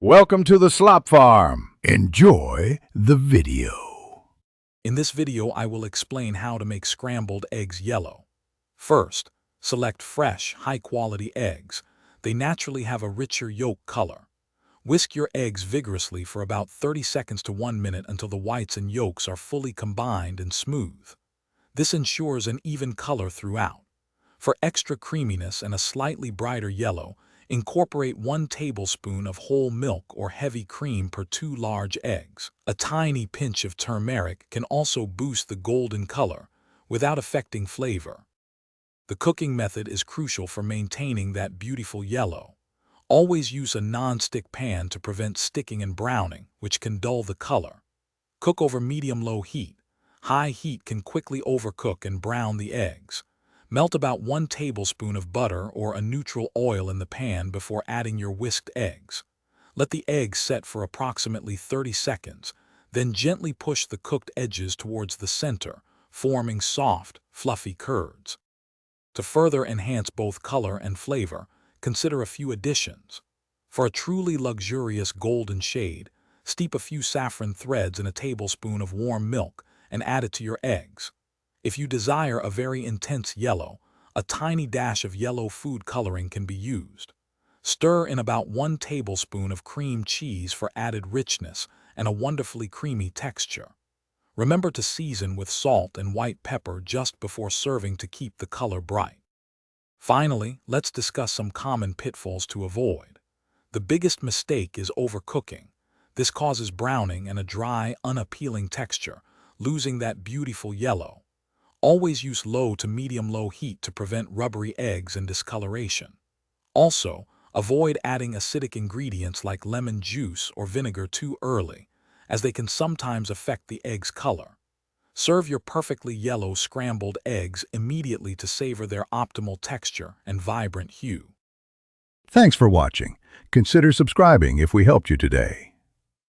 Welcome to the Slop Farm. Enjoy the video. In this video, I will explain how to make scrambled eggs yellow. First, select fresh, high-quality eggs. They naturally have a richer yolk color. Whisk your eggs vigorously for about 30 seconds to 1 minute until the whites and yolks are fully combined and smooth. This ensures an even color throughout. For extra creaminess and a slightly brighter yellow, incorporate 1 tablespoon of whole milk or heavy cream per 2 large eggs. A tiny pinch of turmeric can also boost the golden color without affecting flavor. The cooking method is crucial for maintaining that beautiful yellow. Always use a non-stick pan to prevent sticking and browning, which can dull the color. Cook over medium-low heat. High heat can quickly overcook and brown the eggs. Melt about 1 tablespoon of butter or a neutral oil in the pan before adding your whisked eggs. Let the eggs set for approximately 30 seconds, then gently push the cooked edges towards the center, forming soft, fluffy curds. To further enhance both color and flavor, consider a few additions. For a truly luxurious golden shade, steep a few saffron threads in a tablespoon of warm milk and add it to your eggs. If you desire a very intense yellow, a tiny dash of yellow food coloring can be used. Stir in about 1 tablespoon of cream cheese for added richness and a wonderfully creamy texture. Remember to season with salt and white pepper just before serving to keep the color bright. Finally, let's discuss some common pitfalls to avoid. The biggest mistake is overcooking. This causes browning and a dry, unappealing texture, losing that beautiful yellow. Always use low to medium-low heat to prevent rubbery eggs and discoloration. Also, avoid adding acidic ingredients like lemon juice or vinegar too early, as they can sometimes affect the egg's color. Serve your perfectly yellow scrambled eggs immediately to savor their optimal texture and vibrant hue. Thanks for watching. Consider subscribing if we helped you today.